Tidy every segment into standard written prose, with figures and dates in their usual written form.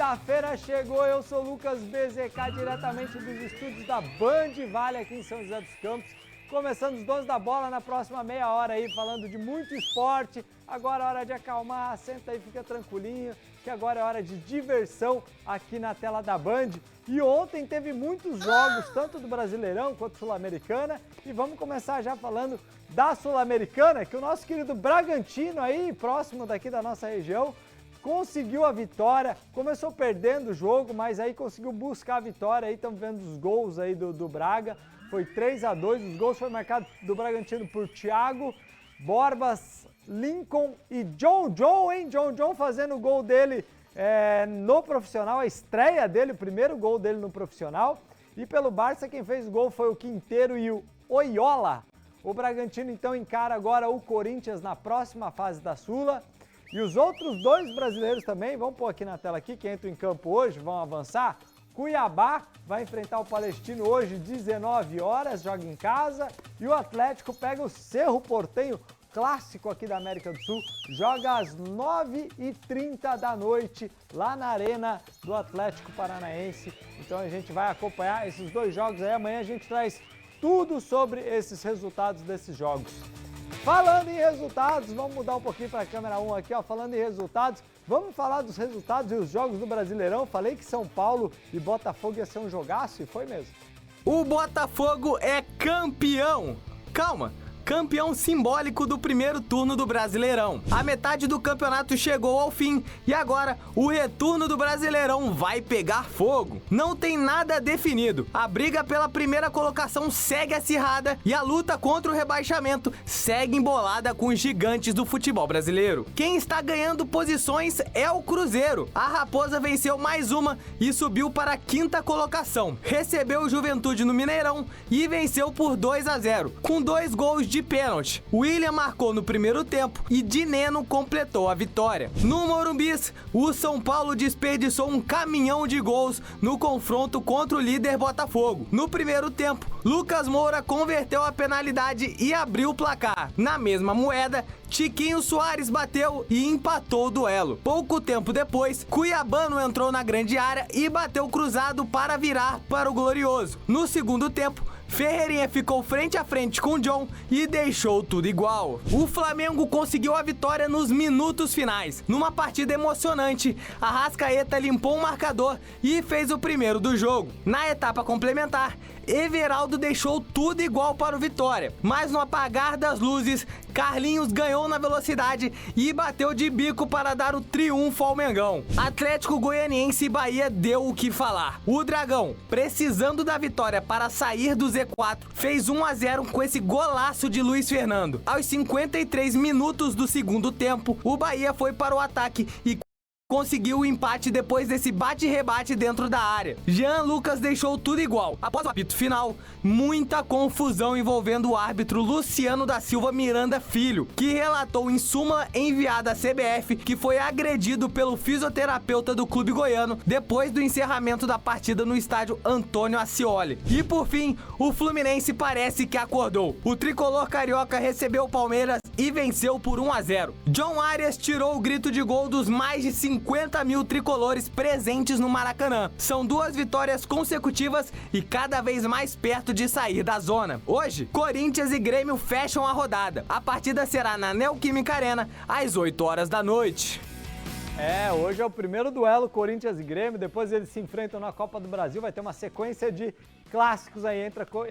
Quinta-feira chegou, eu sou Lucas BZK, diretamente dos estúdios da Band Vale aqui em São José dos Campos. Começando os donos da bola na próxima meia hora aí, falando de muito esporte. Agora é hora de acalmar, senta aí, fica tranquilinho, que agora é hora de diversão aqui na tela da Band. E ontem teve muitos jogos, tanto do Brasileirão quanto Sul-Americana. E vamos começar já falando da Sul-Americana, que o nosso querido Bragantino aí, próximo daqui da nossa região, conseguiu a vitória, começou perdendo o jogo, mas aí conseguiu buscar a vitória. Aí estamos vendo os gols aí do Braga. Foi 3-2, os gols foram marcados do Bragantino por Thiago, Borbas, Lincoln e John John, hein? John John fazendo o gol dele no profissional, a estreia dele, o primeiro gol dele no profissional. E pelo Barça quem fez o gol foi o Quinteiro e o Oyola. O Bragantino então encara agora o Corinthians na próxima fase da Sula. E os outros dois brasileiros também, vamos pôr aqui na tela aqui, que entram em campo hoje, vão avançar. Cuiabá vai enfrentar o Palestino hoje, 19 horas, joga em casa. E o Atlético pega o Cerro Porteño, clássico aqui da América do Sul, joga às 9h30 da noite, lá na Arena do Atlético Paranaense. Então a gente vai acompanhar esses dois jogos aí, amanhã a gente traz tudo sobre esses resultados desses jogos. Falando em resultados, vamos mudar um pouquinho para a câmera 1 aqui, ó, falando em resultados, vamos falar dos resultados e os jogos do Brasileirão. Falei que São Paulo e Botafogo ia ser um jogaço e foi mesmo. O Botafogo é campeão! Calma! Campeão simbólico do primeiro turno do Brasileirão. A metade do campeonato chegou ao fim e agora o retorno do Brasileirão vai pegar fogo. Não tem nada definido. A briga pela primeira colocação segue acirrada e a luta contra o rebaixamento segue embolada com os gigantes do futebol brasileiro. Quem está ganhando posições é o Cruzeiro. A Raposa venceu mais uma e subiu para a quinta colocação. Recebeu o Juventude no Mineirão e venceu por 2-0, com 2 gols de pênalti. William marcou no primeiro tempo e Dineno completou a vitória. No Morumbis, o São Paulo desperdiçou um caminhão de gols no confronto contra o líder Botafogo. No primeiro tempo, Lucas Moura converteu a penalidade e abriu o placar. Na mesma moeda, Tiquinho Soares bateu e empatou o duelo. Pouco tempo depois, Cuiabano entrou na grande área e bateu cruzado para virar para o Glorioso. No segundo tempo, Ferreirinha ficou frente a frente com John e deixou tudo igual. O Flamengo conseguiu a vitória nos minutos finais. Numa partida emocionante, Arrascaeta limpou o marcador e fez o primeiro do jogo. Na etapa complementar, Everaldo deixou tudo igual para o Vitória, mas no apagar das luzes, Carlinhos ganhou na velocidade e bateu de bico para dar o triunfo ao Mengão. Atlético Goianiense e Bahia deu o que falar. O Dragão, precisando da vitória para sair do Z4, fez 1-0 com esse golaço de Luiz Fernando. Aos 53 minutos do segundo tempo, o Bahia foi para o ataque e conseguiu o empate depois desse bate-rebate dentro da área. Jean Lucas deixou tudo igual. Após o apito final, muita confusão envolvendo o árbitro Luciano da Silva Miranda Filho, que relatou em súmula enviada à CBF que foi agredido pelo fisioterapeuta do clube goiano depois do encerramento da partida no estádio Antônio Ascioli. E por fim, o Fluminense parece que acordou. O tricolor carioca recebeu o Palmeiras e venceu por 1-0. John Arias tirou o grito de gol dos mais de 50 mil tricolores presentes no Maracanã. São 2 vitórias consecutivas e cada vez mais perto de sair da zona. Hoje, Corinthians e Grêmio fecham a rodada. A partida será na Neoquímica Arena às 8 horas da noite. Hoje é o primeiro duelo Corinthians e Grêmio, depois eles se enfrentam na Copa do Brasil, vai ter uma sequência de clássicos aí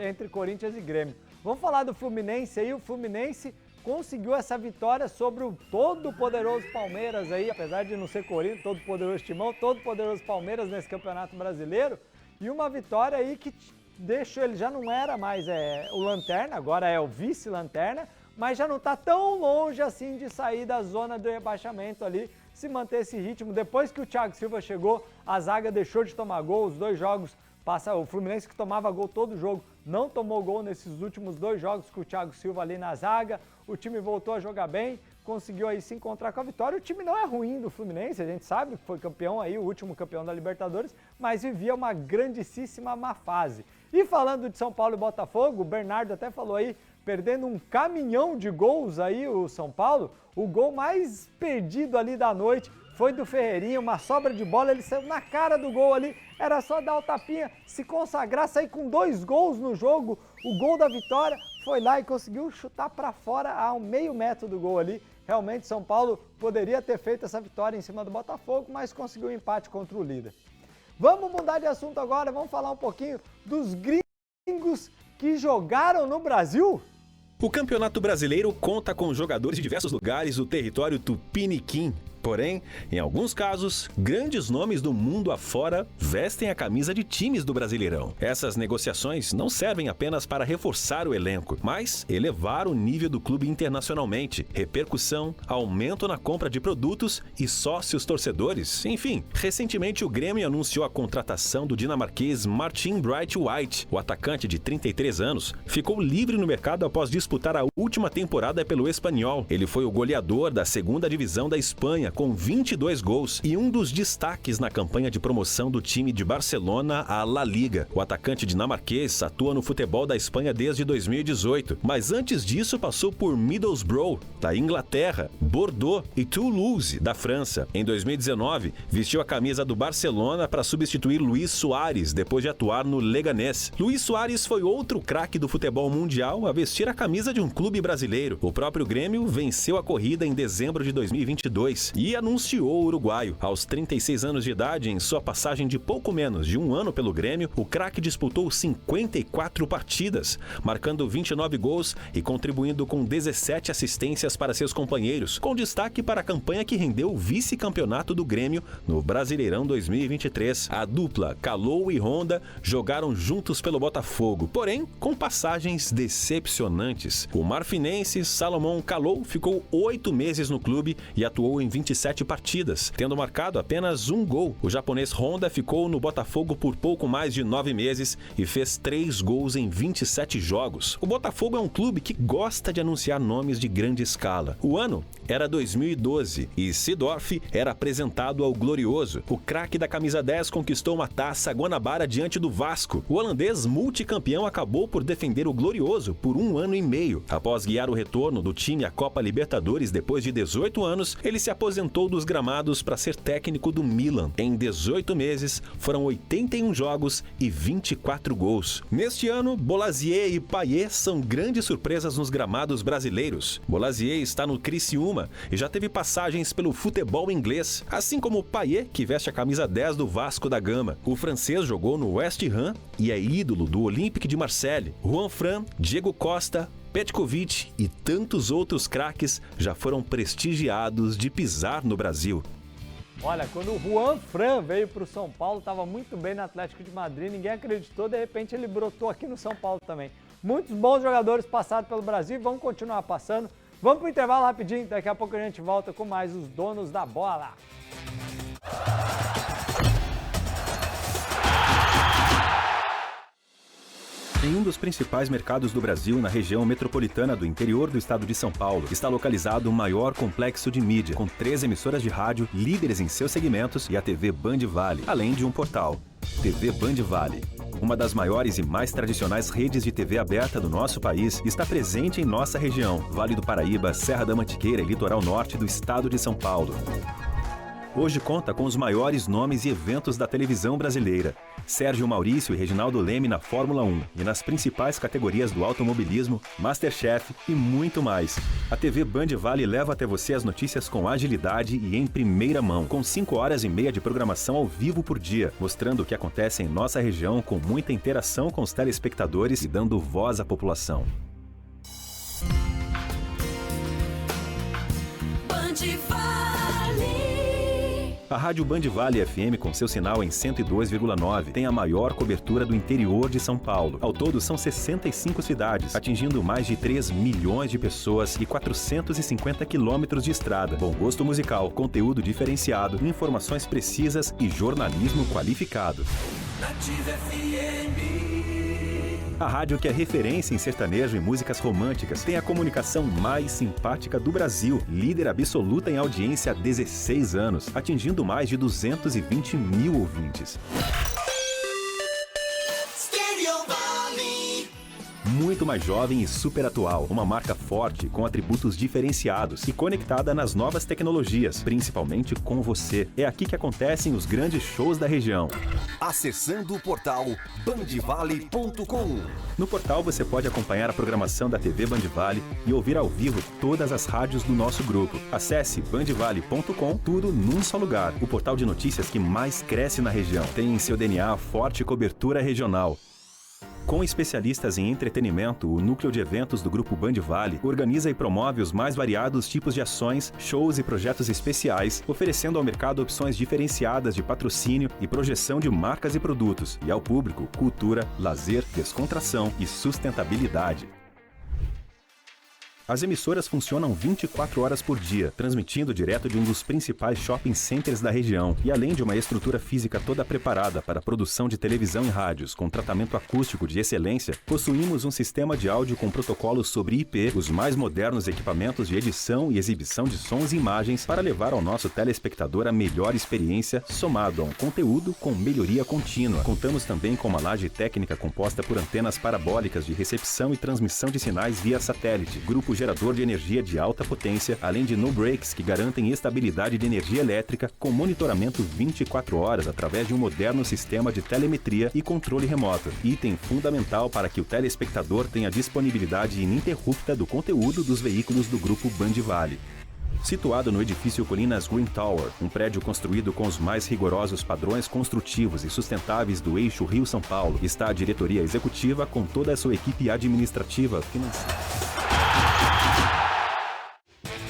entre Corinthians e Grêmio. Vamos falar do Fluminense aí, o Fluminense conseguiu essa vitória sobre o todo-poderoso Palmeiras aí, apesar de não ser Corinthians, todo-poderoso Timão, todo-poderoso Palmeiras nesse Campeonato Brasileiro, e uma vitória aí que deixou, ele já não era mais o lanterna, agora é o vice-lanterna, mas já não está tão longe assim de sair da zona do rebaixamento ali, se manter esse ritmo. Depois que o Thiago Silva chegou, a zaga deixou de tomar gol, os 2 jogos o Fluminense que tomava gol todo jogo, não tomou gol nesses últimos 2 jogos com o Thiago Silva ali na zaga, o time voltou a jogar bem, conseguiu aí se encontrar com a vitória. O time não é ruim do Fluminense, a gente sabe que foi campeão aí, o último campeão da Libertadores, mas vivia uma grandíssima má fase. E falando de São Paulo e Botafogo, o Bernardo até falou aí, perdendo um caminhão de gols aí o São Paulo, o gol mais perdido ali da noite foi do Ferreirinha, uma sobra de bola, ele saiu na cara do gol ali, era só dar o tapinha, se consagrar, sair com 2 gols no jogo, o gol da vitória, foi lá e conseguiu chutar para fora a meio metro do gol ali. Realmente São Paulo poderia ter feito essa vitória em cima do Botafogo, mas conseguiu um empate contra o líder. Vamos mudar de assunto agora, vamos falar um pouquinho dos gringos que jogaram no Brasil? O Campeonato Brasileiro conta com jogadores de diversos lugares do território tupiniquim. Porém, em alguns casos, grandes nomes do mundo afora vestem a camisa de times do Brasileirão. Essas negociações não servem apenas para reforçar o elenco, mas elevar o nível do clube internacionalmente. Repercussão, aumento na compra de produtos e sócios torcedores. Enfim, recentemente o Grêmio anunciou a contratação do dinamarquês Martin Braithwaite. O atacante de 33 anos ficou livre no mercado após disputar a última temporada pelo Espanhol. Ele foi o goleador da segunda divisão da Espanha, com 22 gols e um dos destaques na campanha de promoção do time de Barcelona à La Liga. O atacante dinamarquês atua no futebol da Espanha desde 2018, mas antes disso passou por Middlesbrough, da Inglaterra, Bordeaux e Toulouse, da França. Em 2019, vestiu a camisa do Barcelona para substituir Luis Suárez, depois de atuar no Leganés. Luis Suárez foi outro craque do futebol mundial a vestir a camisa de um clube brasileiro. O próprio Grêmio venceu a corrida em dezembro de 2022 e anunciou o uruguaio. Aos 36 anos de idade, em sua passagem de pouco menos de um ano pelo Grêmio, o craque disputou 54 partidas, marcando 29 gols e contribuindo com 17 assistências para seus companheiros, com destaque para a campanha que rendeu o vice-campeonato do Grêmio no Brasileirão 2023. A dupla Kalou e Honda jogaram juntos pelo Botafogo, porém com passagens decepcionantes. O marfinense Salomão Kalou ficou 8 meses no clube e atuou em 27 partidas, tendo marcado apenas um gol. O japonês Honda ficou no Botafogo por pouco mais de 9 meses e fez 3 gols em 27 jogos. O Botafogo é um clube que gosta de anunciar nomes de grande escala. O ano era 2012 e Seedorf era apresentado ao Glorioso. O craque da camisa 10 conquistou uma taça Guanabara diante do Vasco. O holandês multicampeão acabou por defender o Glorioso por 1 ano e meio. Após guiar o retorno do time à Copa Libertadores depois de 18 anos, ele se aposentou dos gramados para ser técnico do Milan. Em 18 meses, foram 81 jogos e 24 gols. Neste ano, Bolasie e Payet são grandes surpresas nos gramados brasileiros. Bolasie está no Criciúma e já teve passagens pelo futebol inglês, assim como Payet, que veste a camisa 10 do Vasco da Gama. O francês jogou no West Ham e é ídolo do Olympique de Marseille. Juan Fran, Diego Costa, Petkovic e tantos outros craques já foram prestigiados de pisar no Brasil. Olha, quando o Juan Fran veio para o São Paulo, estava muito bem no Atlético de Madrid, ninguém acreditou, de repente ele brotou aqui no São Paulo também. Muitos bons jogadores passaram pelo Brasil e vão continuar passando. Vamos para o intervalo rapidinho, daqui a pouco a gente volta com mais os donos da bola. Em um dos principais mercados do Brasil, na região metropolitana do interior do estado de São Paulo, está localizado o maior complexo de mídia, com 3 emissoras de rádio, líderes em seus segmentos, e a TV Band Vale, além de um portal. TV Band Vale, uma das maiores e mais tradicionais redes de TV aberta do nosso país, está presente em nossa região, Vale do Paraíba, Serra da Mantiqueira e litoral norte do estado de São Paulo. Hoje conta com os maiores nomes e eventos da televisão brasileira. Sérgio Maurício e Reginaldo Leme na Fórmula 1 e nas principais categorias do automobilismo, MasterChef e muito mais. A TV Band Vale leva até você as notícias com agilidade e em primeira mão, com 5 horas e meia de programação ao vivo por dia, mostrando o que acontece em nossa região com muita interação com os telespectadores e dando voz à população. A Rádio Band Vale FM, com seu sinal em 102,9, tem a maior cobertura do interior de São Paulo. Ao todo, são 65 cidades, atingindo mais de 3 milhões de pessoas e 450 quilômetros de estrada. Bom gosto musical, conteúdo diferenciado, informações precisas e jornalismo qualificado. Nativa FM. A rádio que é referência em sertanejo e músicas românticas, tem a comunicação mais simpática do Brasil, líder absoluta em audiência há 16 anos, atingindo mais de 220 mil ouvintes. muito mais jovem e super atual. Uma marca forte, com atributos diferenciados e conectada nas novas tecnologias, principalmente com você. É aqui que acontecem os grandes shows da região. Acessando o portal bandvale.com. No portal você pode acompanhar a programação da TV Bandvale e ouvir ao vivo todas as rádios do nosso grupo. Acesse bandvale.com, tudo num só lugar. O portal de notícias que mais cresce na região. Tem em seu DNA forte cobertura regional. Com especialistas em entretenimento, o núcleo de eventos do Grupo Bandvale organiza e promove os mais variados tipos de ações, shows e projetos especiais, oferecendo ao mercado opções diferenciadas de patrocínio e projeção de marcas e produtos, e ao público cultura, lazer, descontração e sustentabilidade. As emissoras funcionam 24 horas por dia, transmitindo direto de um dos principais shopping centers da região. E além de uma estrutura física toda preparada para a produção de televisão e rádios com tratamento acústico de excelência, possuímos um sistema de áudio com protocolos sobre IP, os mais modernos equipamentos de edição e exibição de sons e imagens para levar ao nosso telespectador a melhor experiência, somado a um conteúdo com melhoria contínua. Contamos também com uma laje técnica composta por antenas parabólicas de recepção e transmissão de sinais via satélite, grupo gerador de energia de alta potência, além de no-breaks que garantem estabilidade de energia elétrica com monitoramento 24 horas através de um moderno sistema de telemetria e controle remoto. Item fundamental para que o telespectador tenha disponibilidade ininterrupta do conteúdo dos veículos do Grupo Bandvale. Situado no edifício Colinas Green Tower, um prédio construído com os mais rigorosos padrões construtivos e sustentáveis do eixo Rio-São Paulo, está a diretoria executiva com toda a sua equipe administrativa, financeira.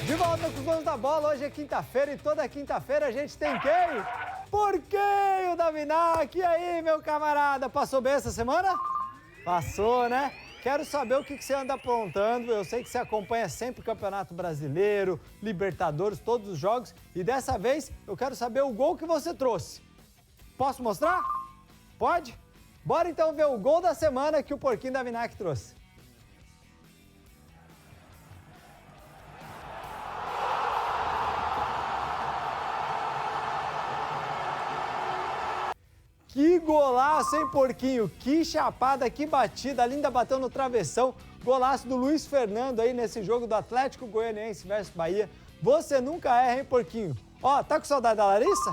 De volta com os donos da bola, hoje é quinta-feira e toda quinta-feira a gente tem quem? Porquinho da Vinac! E aí, meu camarada, passou bem essa semana? Passou, né? Quero saber o que você anda aprontando. Eu sei que você acompanha sempre o Campeonato Brasileiro, Libertadores, todos os jogos. E dessa vez eu quero saber o gol que você trouxe. Posso mostrar? Pode? Bora então ver o gol da semana que o Porquinho da Vinac trouxe. Que golaço, hein, Porquinho? Que chapada, que batida, a linda bateu no travessão. Golaço do Luiz Fernando aí nesse jogo do Atlético Goianiense versus Bahia. Você nunca erra, hein, Porquinho? Ó, tá com saudade da Larissa?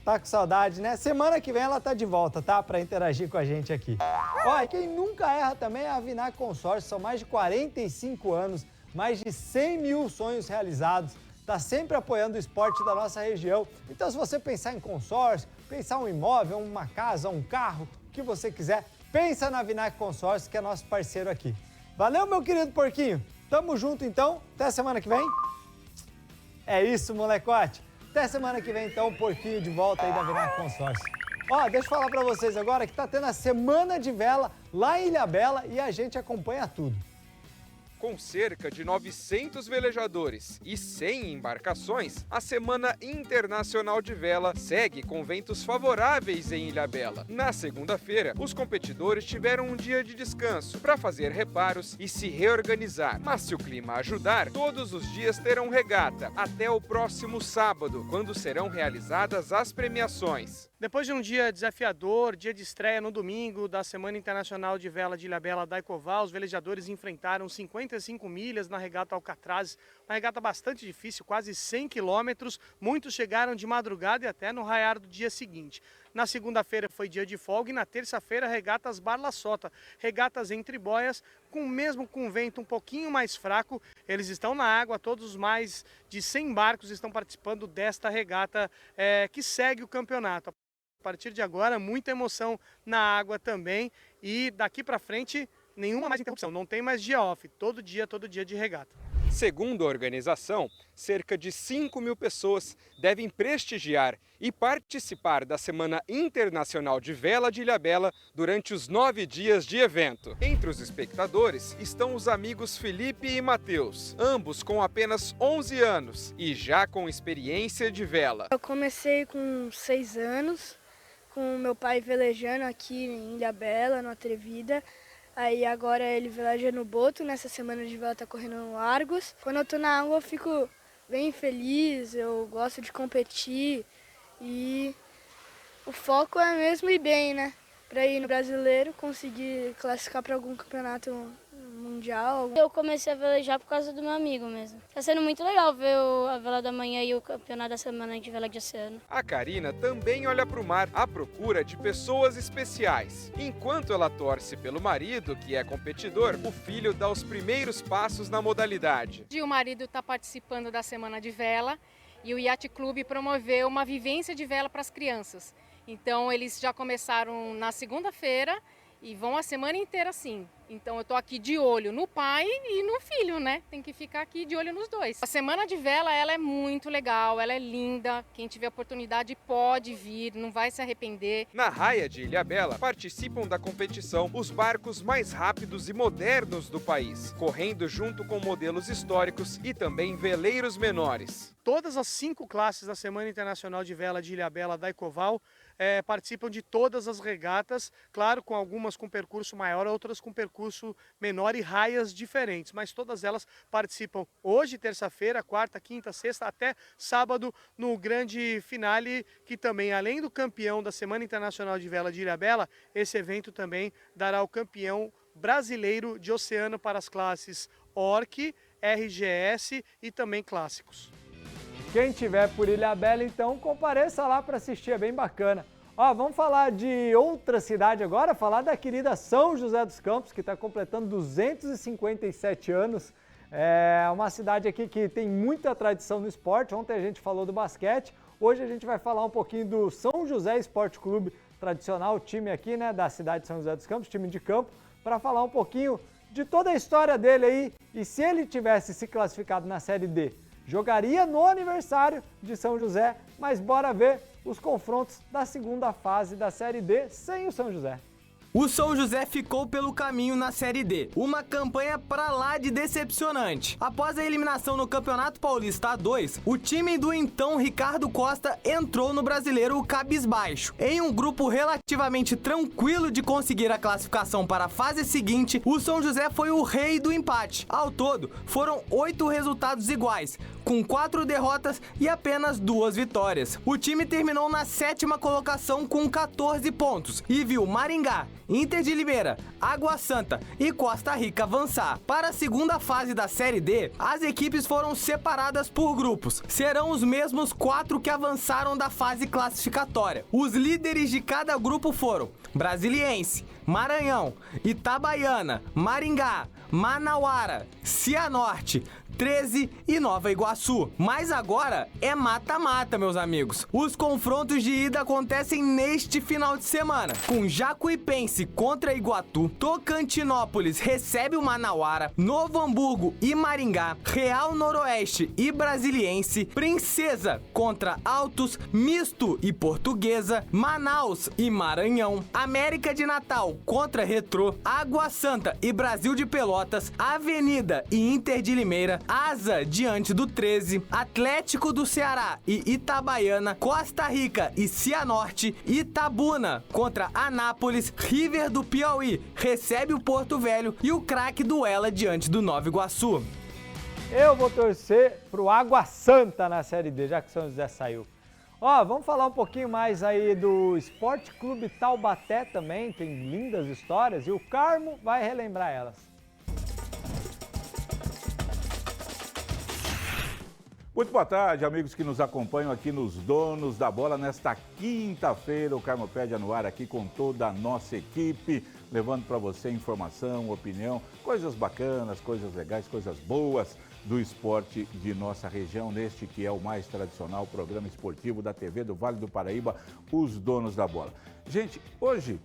Tá com saudade, né? Semana que vem ela tá de volta, tá? Pra interagir com a gente aqui. Ó, e quem nunca erra também é a Vinac Consórcio. São mais de 45 anos, mais de 100 mil sonhos realizados. Está sempre apoiando o esporte da nossa região. Então, se você pensar em consórcio, pensar um imóvel, uma casa, um carro, o que você quiser, pensa na Vinac Consórcio, que é nosso parceiro aqui. Valeu, meu querido Porquinho. Tamo junto, então. Até semana que vem. É isso, molecote. Até semana que vem, então, o Porquinho de volta aí da Vinac Consórcio. Ó, deixa eu falar pra vocês agora que tá tendo a Semana de Vela lá em Ilhabela e a gente acompanha tudo. Com cerca de 900 velejadores e 100 embarcações, a Semana Internacional de Vela segue com ventos favoráveis em Ilhabela. Na segunda-feira, os competidores tiveram um dia de descanso para fazer reparos e se reorganizar. Mas se o clima ajudar, todos os dias terão regata até o próximo sábado, quando serão realizadas as premiações. Depois de um dia desafiador, dia de estreia no domingo da Semana Internacional de Vela de Ilhabela Daicoval, os velejadores enfrentaram 55 milhas na regata Alcatrazes, uma regata bastante difícil, quase 100 quilômetros. Muitos chegaram de madrugada e até no raiar do dia seguinte. Na segunda-feira foi dia de folga e na terça-feira regatas Barla Sota, regatas entre boias, mesmo com vento um pouquinho mais fraco. Eles estão na água, todos os mais de 100 barcos estão participando desta regata que segue o campeonato. A partir de agora, muita emoção na água também e daqui para frente, nenhuma mais interrupção, não tem mais dia off, todo dia de regata. Segundo a organização, cerca de 5 mil pessoas devem prestigiar e participar da Semana Internacional de Vela de Ilhabela durante os 9 dias de evento. Entre os espectadores estão os amigos Felipe e Matheus, ambos com apenas 11 anos e já com experiência de vela. Eu comecei com 6 anos, com meu pai velejando aqui em Ilhabela, no Atrevida. Aí agora ele veleja no boto, nessa semana de vela tá correndo no Largos. Quando eu tô na água eu fico bem feliz, eu gosto de competir e o foco é mesmo ir bem, né? para ir no brasileiro, conseguir classificar para algum campeonato mundial. Eu comecei a velejar por causa do meu amigo mesmo. Tá sendo muito legal ver a vela da manhã e o campeonato da semana de vela de oceano. A Karina também olha para o mar à procura de pessoas especiais. Enquanto ela torce pelo marido, que é competidor, o filho dá os primeiros passos na modalidade. O marido está participando da semana de vela e o Yacht Club promoveu uma vivência de vela para as crianças. Então eles já começaram na segunda-feira e vão a semana inteira assim. Então eu tô aqui de olho no pai e no filho, né? Tem que ficar aqui de olho nos dois. A semana de vela, ela é muito legal, ela é linda. Quem tiver oportunidade pode vir, não vai se arrepender. Na raia de Ilhabela, participam da competição os barcos mais rápidos e modernos do país, correndo junto com modelos históricos e também veleiros menores. Todas as 5 classes da Semana Internacional de Vela de Ilhabela da Ecoval participam de todas as regatas, claro, com algumas com percurso maior, outras com percurso menor e raias diferentes, mas todas elas participam hoje, terça-feira, quarta, quinta, sexta, até sábado, no grande finale, que também, além do campeão da Semana Internacional de Vela de Ilhabela, esse evento também dará o campeão brasileiro de oceano para as classes ORC, RGS e também clássicos. Quem tiver por Ilhabela, então, compareça lá para assistir, é bem bacana. Ó, vamos falar de outra cidade agora, falar da querida São José dos Campos, que está completando 257 anos. É uma cidade aqui que tem muita tradição no esporte. Ontem a gente falou do basquete, hoje a gente vai falar um pouquinho do São José Esporte Clube, tradicional time aqui, né, da cidade de São José dos Campos, time de campo, para falar um pouquinho de toda a história dele aí. E se ele tivesse se classificado na Série D, jogaria no aniversário de São José, mas bora ver os confrontos da segunda fase da Série D sem o São José. O São José ficou pelo caminho na Série D, uma campanha pra lá de decepcionante. Após a eliminação no Campeonato Paulista A2, o time do então Ricardo Costa entrou no Brasileiro cabisbaixo. Em um grupo relativamente tranquilo de conseguir a classificação para a fase seguinte, o São José foi o rei do empate. Ao todo, foram 8 resultados iguais, com 4 derrotas e apenas 2 vitórias. O time terminou na 7ª colocação com 14 pontos e viu Maringá, Inter de Limeira, Água Santa e Costa Rica avançar. Para a segunda fase da Série D, as equipes foram separadas por grupos. Serão os mesmos 4 que avançaram da fase classificatória. Os líderes de cada grupo foram Brasiliense, Maranhão, Itabaiana, Maringá, Manauara, Cianorte, 13 e Nova Iguaçu. Mas agora é mata-mata, meus amigos. Os confrontos de ida acontecem neste final de semana, com Jacuipense contra Iguatu, Tocantinópolis recebe o Manauara, Novo Hamburgo e Maringá, Real Noroeste e Brasiliense, Princesa contra Altos, Misto e Portuguesa, Manaus e Maranhão, América de Natal contra Retrô, Água Santa e Brasil de Pelotas, Avenida e Inter de Limeira, Asa diante do 13, Atlético do Ceará e Itabaiana, Costa Rica e Cianorte, Itabuna contra Anápolis, River do Piauí recebe o Porto Velho e o Craque duela diante do Nova Iguaçu. Eu vou torcer pro Água Santa na Série D, já que o São José saiu. Ó, vamos falar um pouquinho mais aí do Esporte Clube Taubaté também, tem lindas histórias e o Carmo vai relembrar elas. Muito boa tarde, amigos que nos acompanham aqui nos Donos da Bola. Nesta quinta-feira, o Carmopédia no ar aqui com toda a nossa equipe, levando para você informação, opinião, coisas bacanas, coisas legais, coisas boas do esporte de nossa região, neste que é o mais tradicional programa esportivo da TV do Vale do Paraíba, os Donos da Bola. Gente, hoje,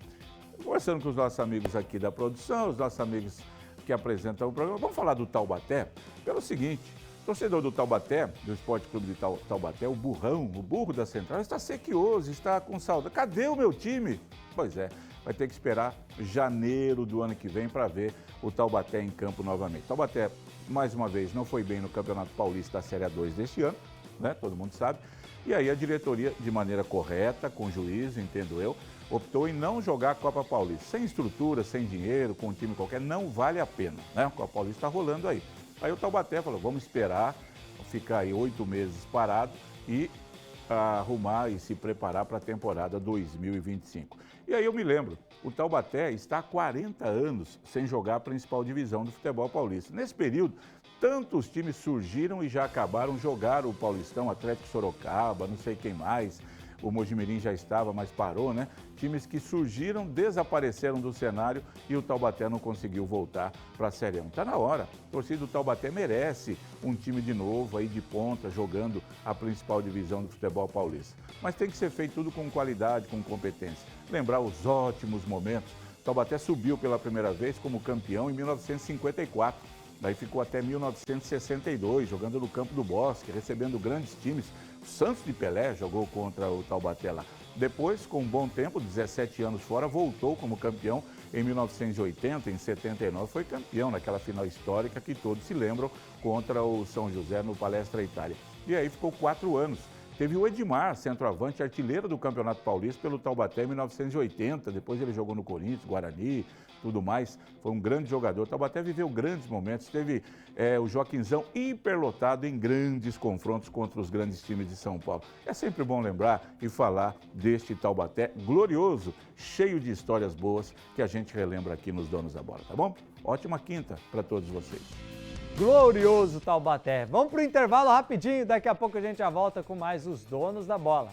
conversando com os nossos amigos aqui da produção, os nossos amigos que apresentam o programa, vamos falar do Taubaté pelo seguinte: torcedor do Taubaté, do Esporte Clube de Taubaté, o burro da Central, está sequioso, está com saudade. Cadê o meu time? Pois é, vai ter que esperar janeiro do ano que vem para ver o Taubaté em campo novamente. Taubaté, mais uma vez, não foi bem no Campeonato Paulista da Série A2 deste ano, né? Todo mundo sabe. E aí a diretoria, de maneira correta, com juízo, entendo eu, optou em não jogar a Copa Paulista. Sem estrutura, sem dinheiro, com um time qualquer, não vale a pena, né? A Copa Paulista está rolando aí. Aí o Taubaté falou, vamos esperar, ficar aí 8 meses parado e arrumar e se preparar para a temporada 2025. E aí eu me lembro, o Taubaté está há 40 anos sem jogar a principal divisão do futebol paulista. Nesse período, tantos times surgiram e já acabaram, jogaram o Paulistão, Atlético Sorocaba, não sei quem mais, o Mojimirim já estava, mas parou, né? Times que surgiram, desapareceram do cenário e o Taubaté não conseguiu voltar para a Série 1. Está na hora, a torcida do Taubaté merece um time de novo, aí de ponta, jogando a principal divisão do futebol paulista. Mas tem que ser feito tudo com qualidade, com competência. Lembrar os ótimos momentos. O Taubaté subiu pela primeira vez como campeão em 1954. Daí ficou até 1962, jogando no Campo do Bosque, recebendo grandes times. O Santos de Pelé jogou contra o Taubaté lá. Depois, com um bom tempo, 17 anos fora, voltou como campeão em 1980, em 79. Foi campeão naquela final histórica que todos se lembram contra o São José no Palestra Itália. E aí ficou 4 anos. Teve o Edmar, centroavante, artilheiro do Campeonato Paulista pelo Taubaté em 1980. Depois ele jogou no Corinthians, Guarani, tudo mais. Foi um grande jogador. O Taubaté viveu grandes momentos. Teve o Joaquinzão hiperlotado em grandes confrontos contra os grandes times de São Paulo. É sempre bom lembrar e falar deste Taubaté glorioso, cheio de histórias boas que a gente relembra aqui nos Donos da Bola, tá bom? Ótima quinta para todos vocês. Glorioso Taubaté. Vamos para o intervalo rapidinho, daqui a pouco a gente já volta com mais os Donos da Bola.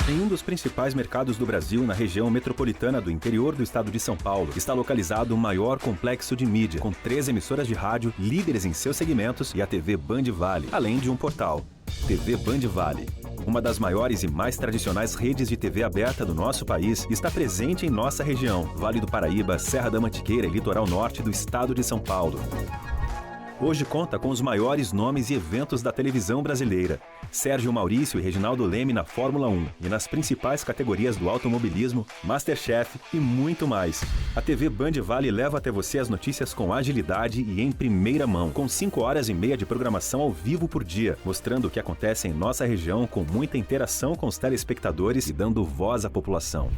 Em um dos principais mercados do Brasil, na região metropolitana do interior do estado de São Paulo, está localizado o maior complexo de mídia, com 3 emissoras de rádio, líderes em seus segmentos e a TV Band Vale, além de um portal. TV Band Vale, uma das maiores e mais tradicionais redes de TV aberta do nosso país, está presente em nossa região, Vale do Paraíba, Serra da Mantiqueira e litoral norte do estado de São Paulo. Hoje conta com os maiores nomes e eventos da televisão brasileira. Sérgio Maurício e Reginaldo Leme na Fórmula 1 e nas principais categorias do automobilismo, Masterchef e muito mais. A TV Band Vale leva até você as notícias com agilidade e em primeira mão, com 5h30 de programação ao vivo por dia, mostrando o que acontece em nossa região com muita interação com os telespectadores e dando voz à população.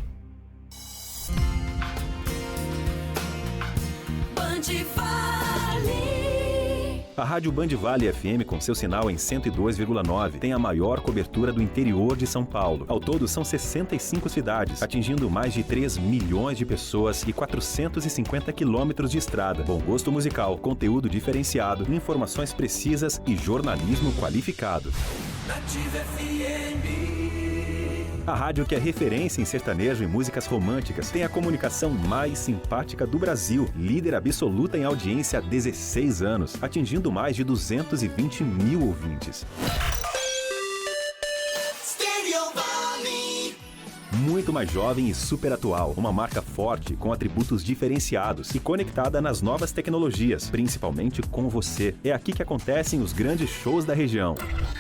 Band Vale. A Rádio Band Vale FM, com seu sinal em 102,9, tem a maior cobertura do interior de São Paulo. Ao todo, são 65 cidades, atingindo mais de 3 milhões de pessoas e 450 quilômetros de estrada. Bom gosto musical, conteúdo diferenciado, informações precisas e jornalismo qualificado. Nativa FM. A rádio que é referência em sertanejo e músicas românticas tem a comunicação mais simpática do Brasil, líder absoluta em audiência há 16 anos, atingindo mais de 220 mil ouvintes. Muito mais jovem e super atual, uma marca forte com atributos diferenciados e conectada nas novas tecnologias, principalmente com você. É aqui que acontecem os grandes shows da região.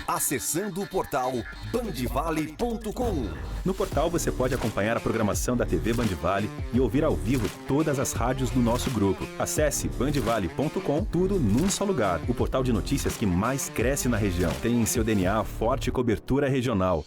Acessando o portal bandvale.com. No portal você pode acompanhar a programação da TV Band Vale e ouvir ao vivo todas as rádios do nosso grupo. Acesse bandvale.com, tudo num só lugar. O portal de notícias que mais cresce na região. Tem em seu DNA forte cobertura regional.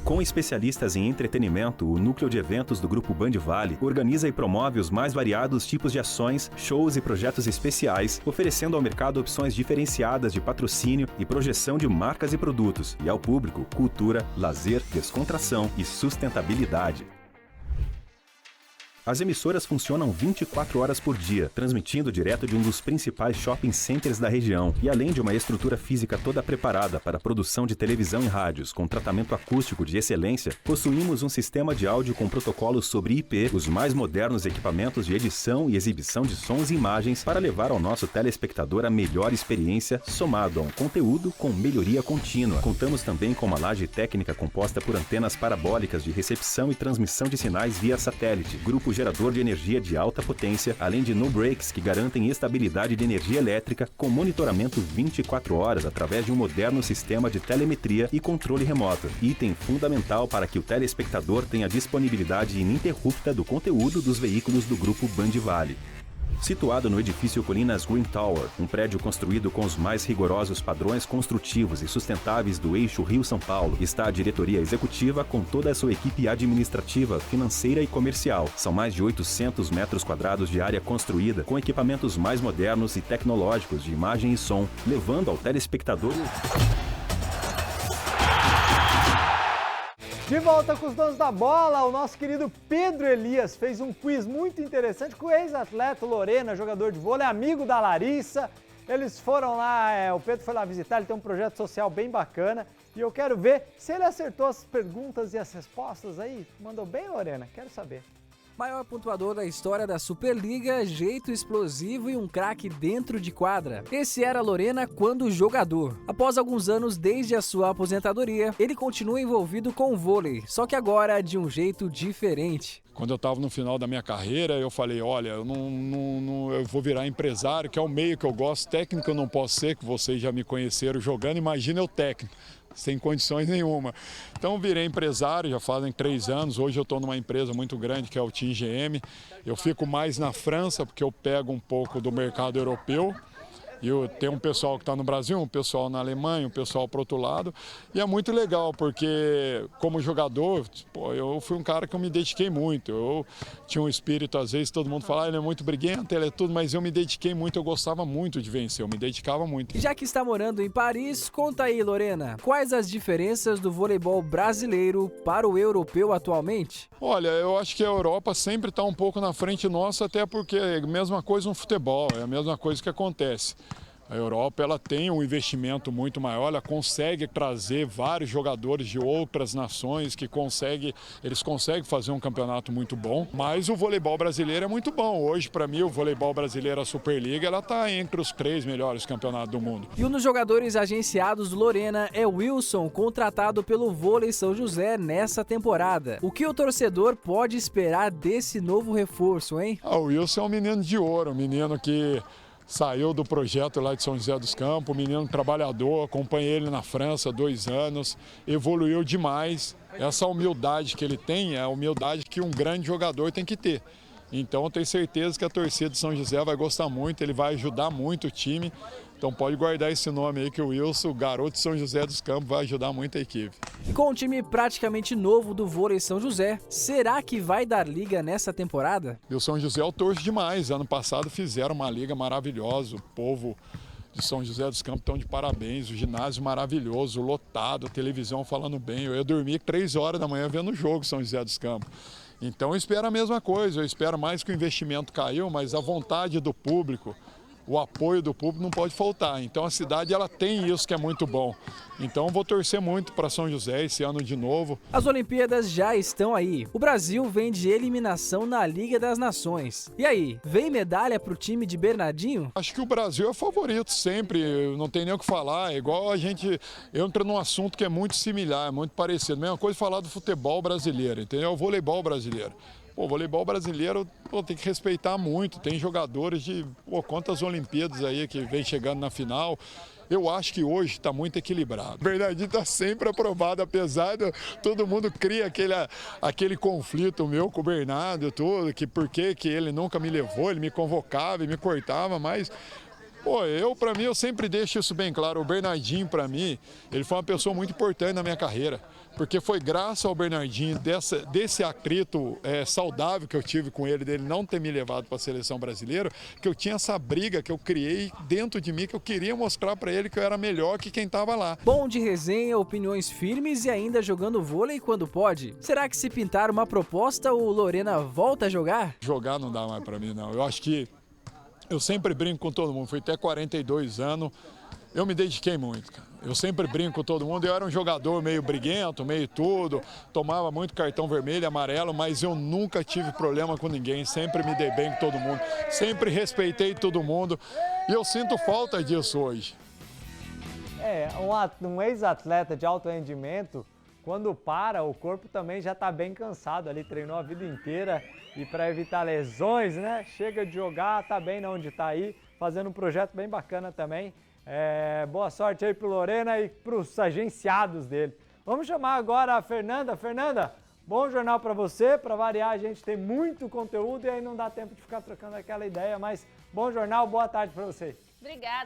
Com especialistas em entretenimento, o núcleo de eventos do Grupo Band Vale organiza e promove os mais variados tipos de ações, shows e projetos especiais, oferecendo ao mercado opções diferenciadas de patrocínio e projeção de marcas e produtos, e ao público cultura, lazer, descontração e sustentabilidade. As emissoras funcionam 24 horas por dia, transmitindo direto de um dos principais shopping centers da região. E além de uma estrutura física toda preparada para a produção de televisão e rádios com tratamento acústico de excelência, possuímos um sistema de áudio com protocolos sobre IP, os mais modernos equipamentos de edição e exibição de sons e imagens para levar ao nosso telespectador a melhor experiência, somado a um conteúdo com melhoria contínua. Contamos também com uma laje técnica composta por antenas parabólicas de recepção e transmissão de sinais via satélite, grupo gerador de energia de alta potência, além de no-breaks que garantem estabilidade de energia elétrica com monitoramento 24 horas através de um moderno sistema de telemetria e controle remoto. Item fundamental para que o telespectador tenha disponibilidade ininterrupta do conteúdo dos veículos do Grupo Band Vale. Situado no edifício Colinas Green Tower, um prédio construído com os mais rigorosos padrões construtivos e sustentáveis do eixo Rio-São Paulo, está a diretoria executiva com toda a sua equipe administrativa, financeira e comercial. São mais de 800 metros quadrados de área construída, com equipamentos mais modernos e tecnológicos de imagem e som, levando ao telespectador... De volta com os donos da bola, o nosso querido Pedro Elias fez um quiz muito interessante com o ex-atleta Lorena, jogador de vôlei, amigo da Larissa. Eles foram lá, o Pedro foi lá visitar, ele tem um projeto social bem bacana. E eu quero ver se ele acertou as perguntas e as respostas aí. Mandou bem, Lorena? Quero saber. Maior pontuador da história da Superliga, jeito explosivo e um craque dentro de quadra. Esse era Lorena quando jogador. Após alguns anos desde a sua aposentadoria, ele continua envolvido com o vôlei, só que agora de um jeito diferente. Quando eu estava no final da minha carreira, eu falei, olha, eu vou virar empresário, que é o meio que eu gosto. Técnico eu não posso ser, que vocês já me conheceram jogando, imagina eu técnico. Sem condições nenhuma. Então virei empresário, já fazem 3 anos, hoje eu estou numa empresa muito grande que é o Team GM. Eu fico mais na França porque eu pego um pouco do mercado europeu. E eu tenho um pessoal que está no Brasil, um pessoal na Alemanha, um pessoal para o outro lado. E é muito legal, porque como jogador, eu fui um cara que eu me dediquei muito. Eu tinha um espírito, às vezes todo mundo fala, ele é muito briguento, ele é tudo, mas eu me dediquei muito, eu gostava muito de vencer, eu me dedicava muito. Já que está morando em Paris, conta aí, Lorena, quais as diferenças do voleibol brasileiro para o europeu atualmente? Olha, eu acho que a Europa sempre está um pouco na frente nossa, até porque é a mesma coisa no futebol, é a mesma coisa que acontece. A Europa ela tem um investimento muito maior, ela consegue trazer vários jogadores de outras nações que eles conseguem fazer um campeonato muito bom, mas o voleibol brasileiro é muito bom. Hoje, para mim, o voleibol brasileiro, a Superliga, ela está entre os 3 melhores campeonatos do mundo. E um dos jogadores agenciados do Lorena é Wilson, contratado pelo Vôlei São José nessa temporada. O que o torcedor pode esperar desse novo reforço, hein? O Wilson é um menino de ouro, um menino que saiu do projeto lá de São José dos Campos, menino trabalhador, acompanhei ele na França 2 anos, evoluiu demais. Essa humildade que ele tem é a humildade que um grande jogador tem que ter. Então eu tenho certeza que a torcida de São José vai gostar muito, ele vai ajudar muito o time. Então pode guardar esse nome aí que o Wilson, o garoto de São José dos Campos, vai ajudar muito a equipe. Com um time praticamente novo do Vôlei São José, será que vai dar liga nessa temporada? E o São José eu torço demais. Ano passado fizeram uma liga maravilhosa, o povo de São José dos Campos estão de parabéns, o ginásio maravilhoso, lotado, a televisão falando bem. Eu ia dormir 3 horas da manhã vendo o jogo São José dos Campos. Então eu espero a mesma coisa, eu espero mais que o investimento caiu, mas a vontade do público, o apoio do público não pode faltar. Então a cidade ela tem isso que é muito bom. Então eu vou torcer muito para São José esse ano de novo. As Olimpíadas já estão aí. O Brasil vem de eliminação na Liga das Nações. E aí, vem medalha para o time de Bernardinho? Acho que o Brasil é favorito sempre, não tem nem o que falar. É igual a gente entra num assunto que é muito similar, é muito parecido. Mesma coisa falar do futebol brasileiro, entendeu? O voleibol brasileiro. O voleibol brasileiro tem que respeitar muito, tem jogadores de quantas Olimpíadas aí que vem chegando na final. Eu acho que hoje está muito equilibrado. O Bernardinho está sempre aprovado, apesar de todo mundo cria aquele conflito meu com o Bernardo e tudo, que por que ele nunca me levou, ele me convocava e me cortava, mas... Para mim, eu sempre deixo isso bem claro. O Bernardinho, para mim, ele foi uma pessoa muito importante na minha carreira. Porque foi graças ao Bernardinho, desse atrito saudável que eu tive com ele, dele não ter me levado para a seleção brasileira, que eu tinha essa briga que eu criei dentro de mim, que eu queria mostrar para ele que eu era melhor que quem estava lá. Bom de resenha, opiniões firmes e ainda jogando vôlei quando pode. Será que se pintar uma proposta, o Lorena volta a jogar? Jogar não dá mais para mim, não. Eu acho que eu sempre brinco com todo mundo, fui até 42 anos, eu me dediquei muito, cara. Eu sempre brinco com todo mundo, eu era um jogador meio briguento, meio tudo, tomava muito cartão vermelho, amarelo, mas eu nunca tive problema com ninguém, sempre me dei bem com todo mundo, sempre respeitei todo mundo e eu sinto falta disso hoje. Um ex-atleta de alto rendimento, quando para, o corpo também já está bem cansado ali, treinou a vida inteira e para evitar lesões, né? Chega de jogar, tá bem onde está aí, fazendo um projeto bem bacana também. Boa sorte aí pro Lorena e pros agenciados dele. Vamos chamar agora a Fernanda. Fernanda, Bom jornal para você, para variar a gente tem muito conteúdo e aí não dá tempo de ficar trocando aquela ideia, mas bom jornal, boa tarde para você. Obrigada.